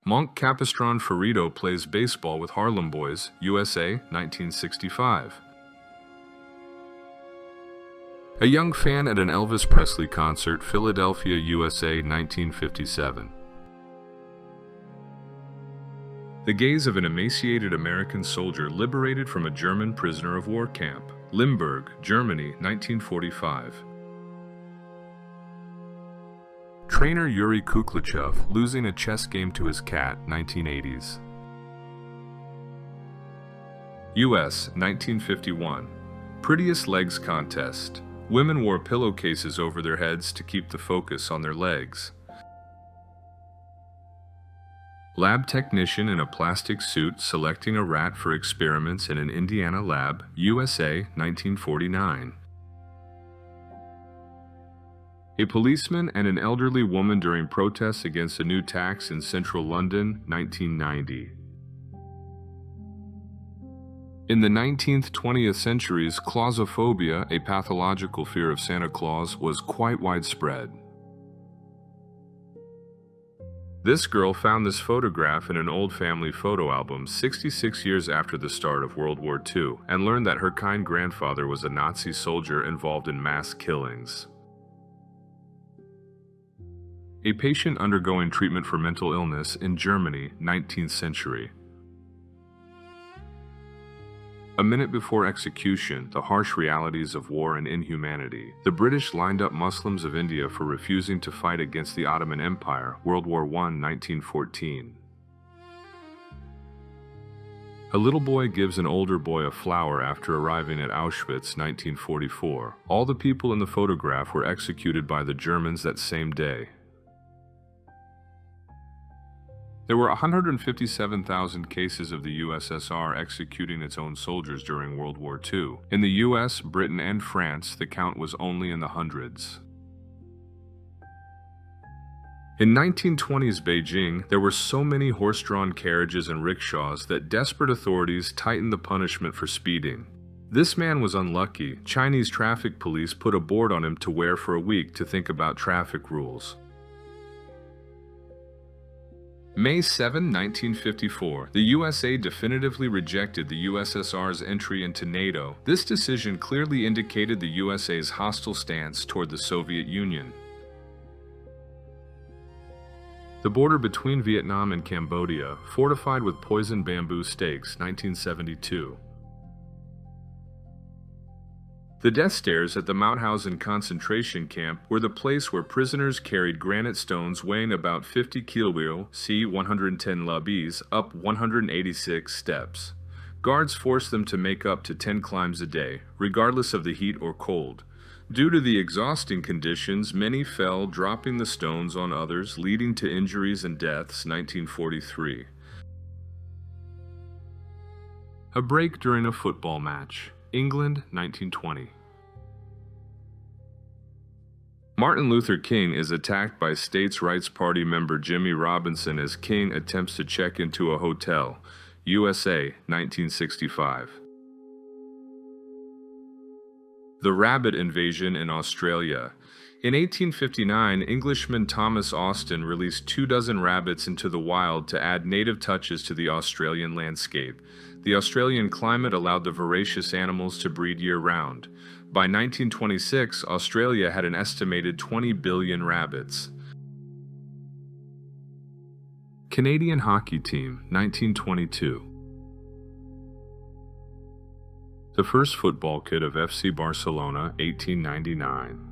Monk Capistran Ferrito plays baseball with Harlem Boys, USA, 1965. A young fan at an Elvis Presley concert, Philadelphia, USA, 1957. The gaze of an emaciated American soldier liberated from a German prisoner of war camp, Limburg, Germany, 1945. Trainer Yuri Kuklichev losing a chess game to his cat, 1980s. US, 1951. Prettiest legs contest. Women wore pillowcases over their heads to keep the focus on their legs. Lab technician in a plastic suit selecting a rat for experiments in an Indiana lab, USA, 1949. A policeman and an elderly woman during protests against a new tax in central London, 1990. In the 19th-20th centuries, claustrophobia, a pathological fear of Santa Claus, was quite widespread. This girl found this photograph in an old family photo album 66 years after the start of World War II and learned that her kind grandfather was a Nazi soldier involved in mass killings. A patient undergoing treatment for mental illness in Germany, 19th century. A minute before execution, the harsh realities of war and inhumanity. The British lined up Muslims of India for refusing to fight against the Ottoman Empire, World War I, 1914. A little boy gives an older boy a flower after arriving at Auschwitz, 1944. All the people in the photograph were executed by the Germans that same day. There were 157,000 cases of the USSR executing its own soldiers during World War II. In the US, Britain, and France, the count was only in the hundreds. In 1920s Beijing, there were so many horse-drawn carriages and rickshaws that desperate authorities tightened the punishment for speeding. This man was unlucky. Chinese traffic police put a board on him to wear for a week to think about traffic rules. May 7, 1954, the USA definitively rejected the USSR's entry into NATO. This decision clearly indicated the USA's hostile stance toward the Soviet Union. The border between Vietnam and Cambodia, fortified with poisoned bamboo stakes, 1972. The death stairs at the Mauthausen concentration camp were the place where prisoners carried granite stones weighing about 50 kilo, c. 110 lbs, up 186 steps. Guards forced them to make up to 10 climbs a day, regardless of the heat or cold. Due to the exhausting conditions, many fell, dropping the stones on others, leading to injuries and deaths, 1943. A break during a football match. England, 1920. Martin Luther King is attacked by States' Rights Party member Jimmy Robinson as King attempts to check into a hotel, USA, 1965. The rabbit invasion in Australia. In 1859, Englishman Thomas Austin released 24 rabbits into the wild to add native touches to the Australian landscape. The Australian climate allowed the voracious animals to breed year-round. By 1926, Australia had an estimated 20 billion rabbits. Canadian hockey team, 1922. The first football kit of FC Barcelona, 1899.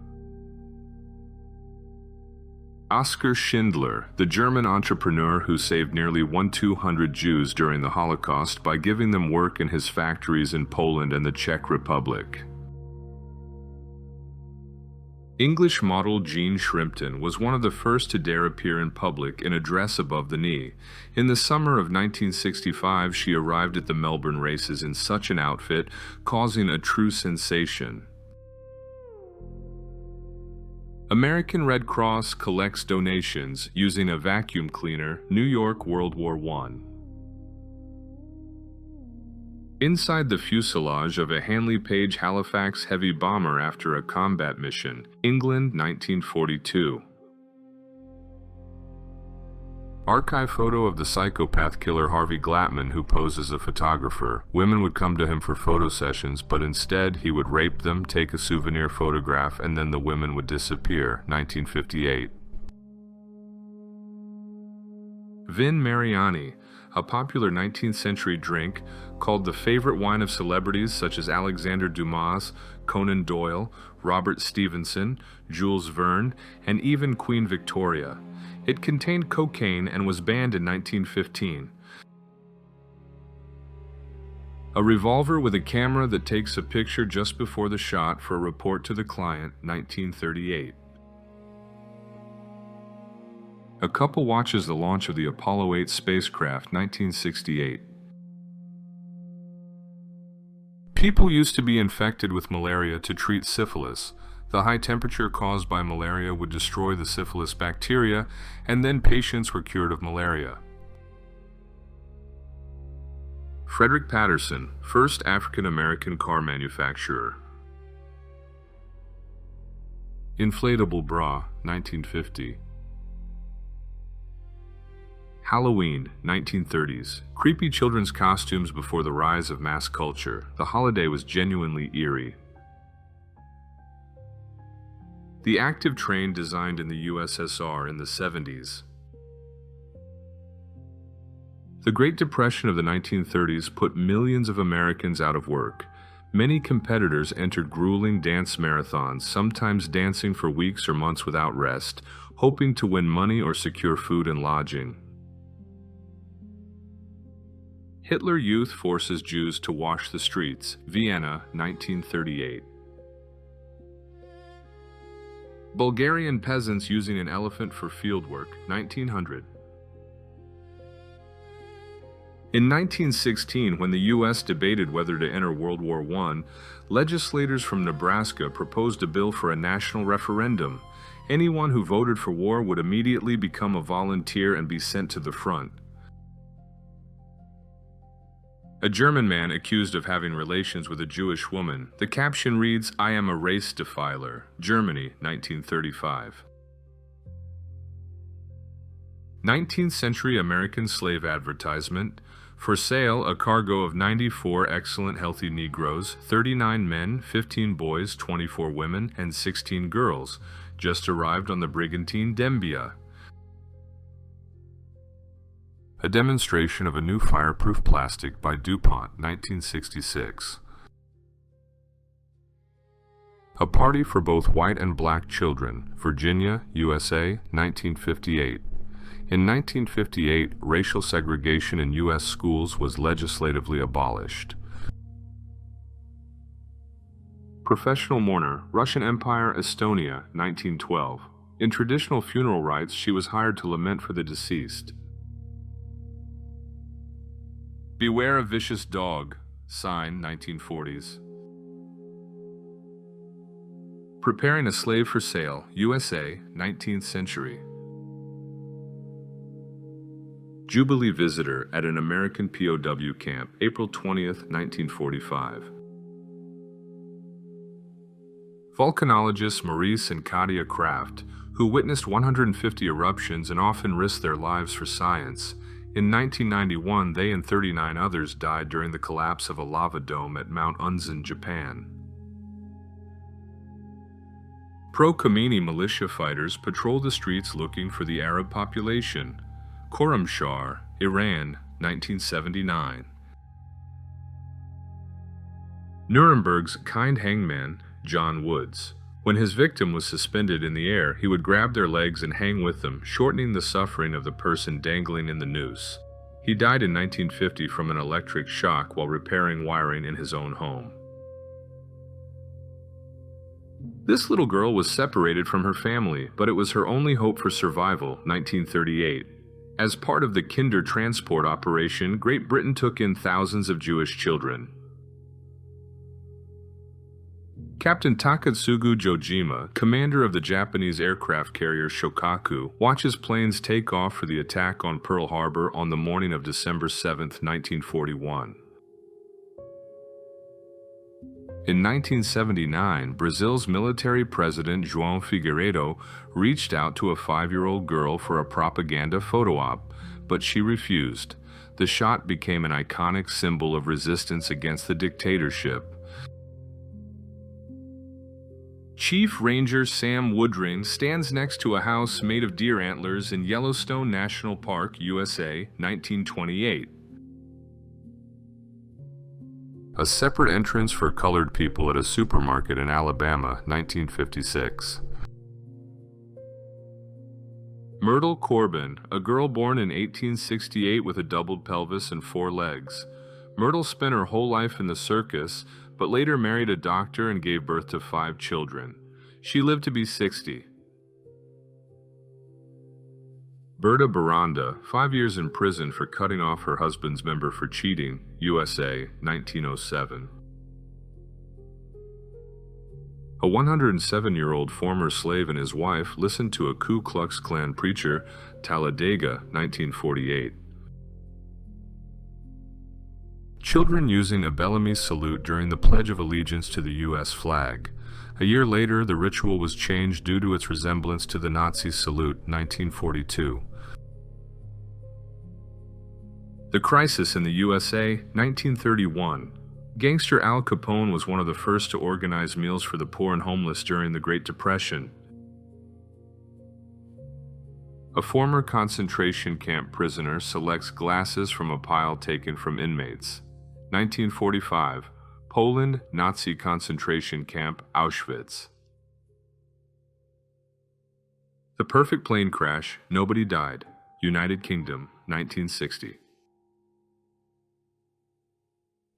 Oskar Schindler, the German entrepreneur who saved nearly 1,200 Jews during the Holocaust by giving them work in his factories in Poland and the Czech Republic. English model Jean Shrimpton was one of the first to dare appear in public in a dress above the knee. In the summer of 1965, she arrived at the Melbourne races in such an outfit, causing a true sensation. American Red Cross collects donations using a vacuum cleaner, New York, World War I. Inside the fuselage of a Handley Page Halifax heavy bomber after a combat mission, England, 1942. Archive photo of the psychopath killer Harvey Glattman, who posed as a photographer. Women would come to him for photo sessions, but instead he would rape them, take a souvenir photograph, and then the women would disappear. 1958. Vin Mariani, a popular 19th century drink called the favorite wine of celebrities such as Alexander Dumas, Conan Doyle, Robert Stevenson, Jules Verne, and even Queen Victoria. It contained cocaine and was banned in 1915. A revolver with a camera that takes a picture just before the shot for a report to the client, 1938. A couple watches the launch of the Apollo 8 spacecraft, 1968. People used to be infected with malaria to treat syphilis. The high temperature caused by malaria would destroy the syphilis bacteria, and then patients were cured of malaria. Frederick Patterson, first African-American car manufacturer. Inflatable bra, 1950. Halloween, 1930s. Creepy children's costumes before the rise of mass culture. The holiday was genuinely eerie. The active train designed in the USSR in the 70s. The Great Depression of the 1930s put millions of Americans out of work. Many competitors entered grueling dance marathons, sometimes dancing for weeks or months without rest, hoping to win money or secure food and lodging. Hitler Youth forces Jews to wash the streets. Vienna, 1938. Bulgarian peasants using an elephant for fieldwork, 1900. In 1916, when the U.S. debated whether to enter World War I, legislators from Nebraska proposed a bill for a national referendum. Anyone who voted for war would immediately become a volunteer and be sent to the front. A German man accused of having relations with a Jewish woman. The caption reads, "I am a race defiler." Germany, 1935. 19th century American slave advertisement. For sale, a cargo of 94 excellent healthy Negroes, 39 men, 15 boys, 24 women, and 16 girls, just arrived on the brigantine Dembia. A demonstration of a new fireproof plastic by DuPont, 1966. A party for both white and black children, Virginia, USA, 1958. In 1958, racial segregation in U.S. schools was legislatively abolished. Professional mourner, Russian Empire, Estonia, 1912. In traditional funeral rites, she was hired to lament for the deceased. Beware a vicious dog, sign, 1940s. Preparing a slave for sale, USA, 19th century. Jubilee visitor at an American POW camp, April 20th, 1945. Volcanologists Maurice and Katia Kraft, who witnessed 150 eruptions and often risked their lives for science. In 1991, they and 39 others died during the collapse of a lava dome at Mount Unzen, Japan. Pro-Khomeini militia fighters patrol the streets looking for the Arab population. Khorramshahr, Iran, 1979. Nuremberg's kind hangman, John Woods. When his victim was suspended in the air, he would grab their legs and hang with them, shortening the suffering of the person dangling in the noose. He died in 1950 from an electric shock while repairing wiring in his own home. This little girl was separated from her family, but it was her only hope for survival, 1938. As part of the Kinder transport operation, Great Britain took in thousands of Jewish children. Captain Takatsugu Jojima, commander of the Japanese aircraft carrier Shokaku, watches planes take off for the attack on Pearl Harbor on the morning of December 7, 1941. In 1979, Brazil's military president João Figueiredo reached out to a 5-year-old girl for a propaganda photo op, but she refused. The shot became an iconic symbol of resistance against the dictatorship. Chief Ranger Sam Woodring stands next to a house made of deer antlers in Yellowstone National Park, USA, 1928. A separate entrance for colored people at a supermarket in Alabama, 1956. Myrtle Corbin, a girl born in 1868 with a doubled pelvis and 4 legs. Myrtle spent her whole life in the circus, but later married a doctor and gave birth to 5 children. She lived to be 60. Berta Baranda, 5 years in prison for cutting off her husband's member for cheating, USA, 1907. A 107-year-old former slave and his wife listened to a Ku Klux Klan preacher, Talladega, 1948. Children using a Bellamy salute during the Pledge of Allegiance to the U.S. flag. A year later, the ritual was changed due to its resemblance to the Nazi salute, 1942. The crisis in the USA, 1931. Gangster Al Capone was one of the first to organize meals for the poor and homeless during the Great Depression. A former concentration camp prisoner selects glasses from a pile taken from inmates. 1945. Poland, Nazi concentration camp, Auschwitz. The perfect plane crash, nobody died. United Kingdom, 1960.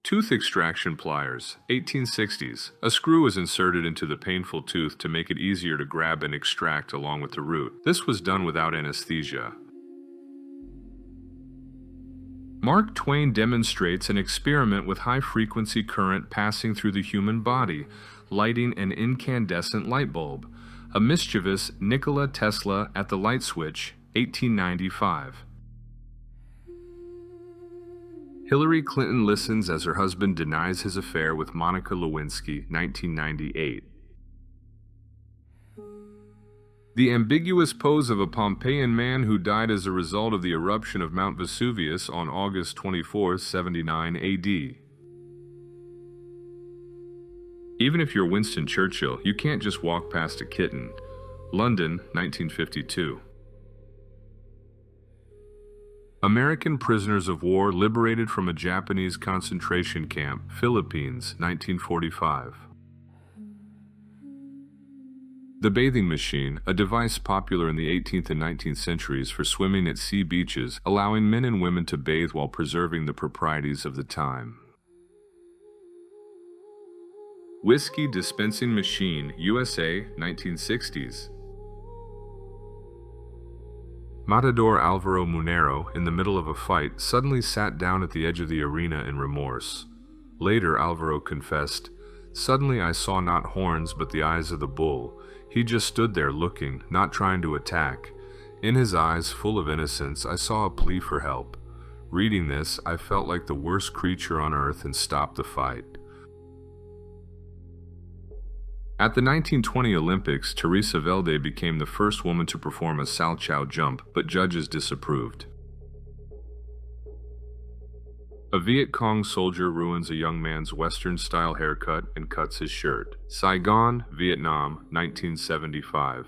Tooth extraction pliers, 1860s. A screw is inserted into the painful tooth to make it easier to grab and extract along with the root. This was done without anesthesia. Mark Twain demonstrates an experiment with high-frequency current passing through the human body, lighting an incandescent light bulb. A mischievous Nikola Tesla at the light switch, 1895. Hillary Clinton listens as her husband denies his affair with Monica Lewinsky, 1998. The ambiguous pose of a Pompeian man who died as a result of the eruption of Mount Vesuvius on August 24, 79 AD. Even if you're Winston Churchill, you can't just walk past a kitten. London, 1952. American prisoners of war liberated from a Japanese concentration camp, Philippines, 1945. The bathing machine, a device popular in the 18th and 19th centuries for swimming at sea beaches, allowing men and women to bathe while preserving the proprieties of the time. Whiskey dispensing machine, USA, 1960s. Matador Alvaro Munero, in the middle of a fight, suddenly sat down at the edge of the arena in remorse. Later, Alvaro confessed, "Suddenly I saw not horns but the eyes of the bull. He just stood there looking, not trying to attack. In his eyes, full of innocence, I saw a plea for help. Reading this, I felt like the worst creature on earth and stopped the fight." At the 1920 Olympics, Teresa Velde became the first woman to perform a Salchow jump, but judges disapproved. A Viet Cong soldier ruins a young man's Western-style haircut and cuts his shirt. Saigon, Vietnam, 1975.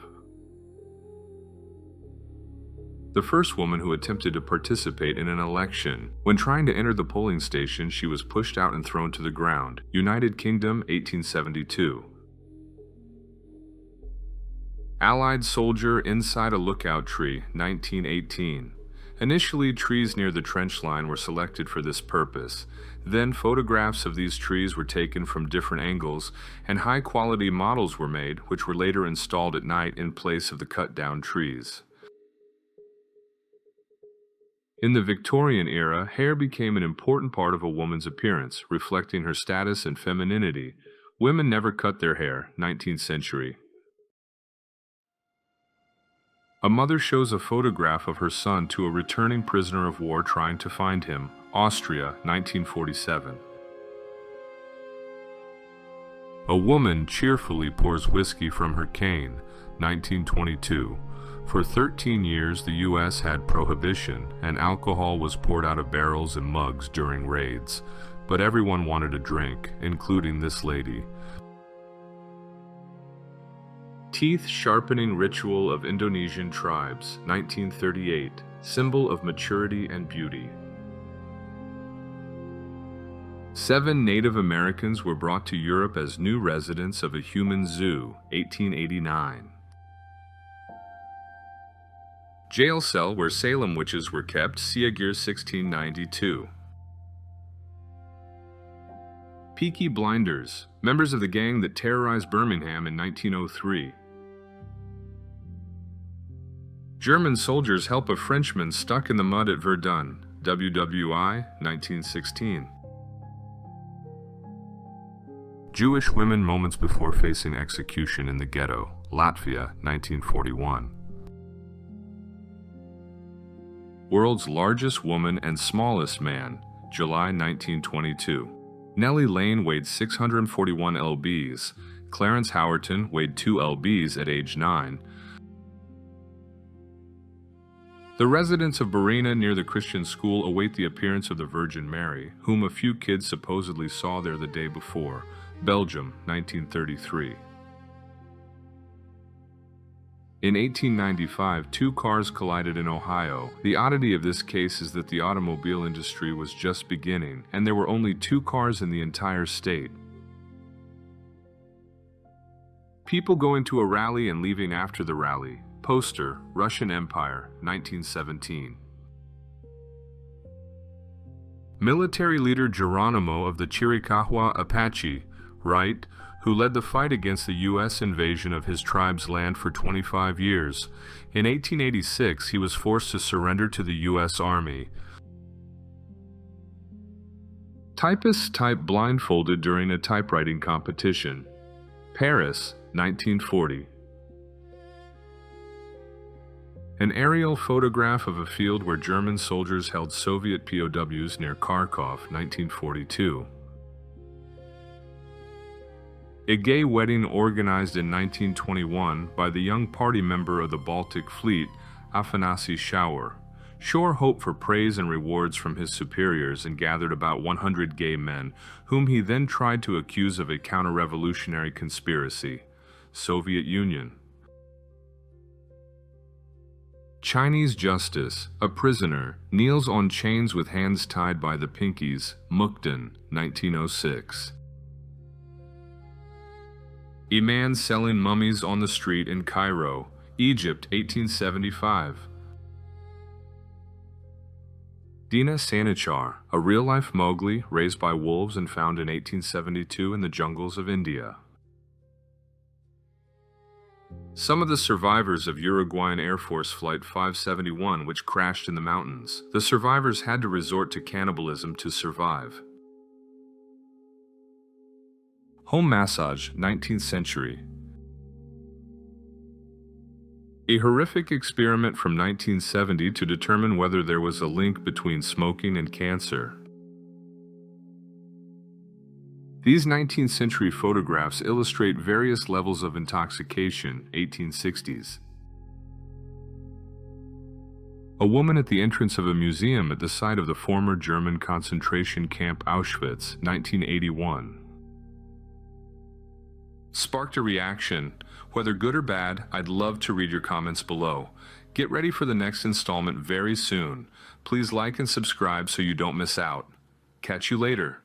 The first woman who attempted to participate in an election. When trying to enter the polling station, she was pushed out and thrown to the ground. United Kingdom, 1872. Allied soldier inside a lookout tree, 1918. Initially, trees near the trench line were selected for this purpose. Then, photographs of these trees were taken from different angles, and high-quality models were made, which were later installed at night in place of the cut-down trees. In the Victorian era, hair became an important part of a woman's appearance, reflecting her status and femininity. Women never cut their hair, 19th century. A mother shows a photograph of her son to a returning prisoner of war trying to find him. Austria, 1947. A woman cheerfully pours whiskey from her cane, 1922. For 13 years, the U.S. had prohibition, and alcohol was poured out of barrels and mugs during raids. But everyone wanted a drink, including this lady. Teeth-sharpening ritual of Indonesian tribes, 1938. Symbol of maturity and beauty. 7 Native Americans were brought to Europe as new residents of a human zoo, 1889. Jail cell where Salem witches were kept, Siagier 1692. Peaky Blinders, members of the gang that terrorized Birmingham in 1903. German soldiers help a Frenchman stuck in the mud at Verdun, WWI 1916. Jewish women moments before facing execution in the ghetto, Latvia 1941. World's largest woman and smallest man, July 1922. Nellie Lane weighed 641 lbs. Clarence Howerton weighed 2 lbs at age 9. The residents of Barina near the Christian school await the appearance of the Virgin Mary, whom a few kids supposedly saw there the day before. Belgium, 1933. In 1895, 2 cars collided in Ohio. The oddity of this case is that the automobile industry was just beginning, and there were only 2 cars in the entire state. People going to a rally and leaving after the rally. Poster, Russian Empire, 1917. Military leader Geronimo of the Chiricahua Apache, right, who led the fight against the U.S. invasion of his tribe's land for 25 years. In 1886, he was forced to surrender to the U.S. Army. Typists type blindfolded during a typewriting competition. Paris, 1940. An aerial photograph of a field where German soldiers held Soviet POWs near Kharkov, 1942. A gay wedding organized in 1921 by the young party member of the Baltic Fleet, Afanasy Schauer. Schauer hoped for praise and rewards from his superiors and gathered about 100 gay men, whom he then tried to accuse of a counter-revolutionary conspiracy. Soviet Union. Chinese justice, a prisoner, kneels on chains with hands tied by the pinkies, Mukden, 1906. A man selling mummies on the street in Cairo, Egypt, 1875. Dina Sanichar, a real-life Mowgli raised by wolves and found in 1872 in the jungles of India. Some of the survivors of Uruguayan Air Force Flight 571, which crashed in the mountains. The survivors had to resort to cannibalism to survive. Home massage, 19th century. A horrific experiment from 1970 to determine whether there was a link between smoking and cancer. These 19th century photographs illustrate various levels of intoxication, 1860s. A woman at the entrance of a museum at the site of the former German concentration camp Auschwitz, 1981. Sparked a reaction. Whether good or bad, I'd love to read your comments below. Get ready for the next installment very soon. Please like and subscribe so you don't miss out. Catch you later.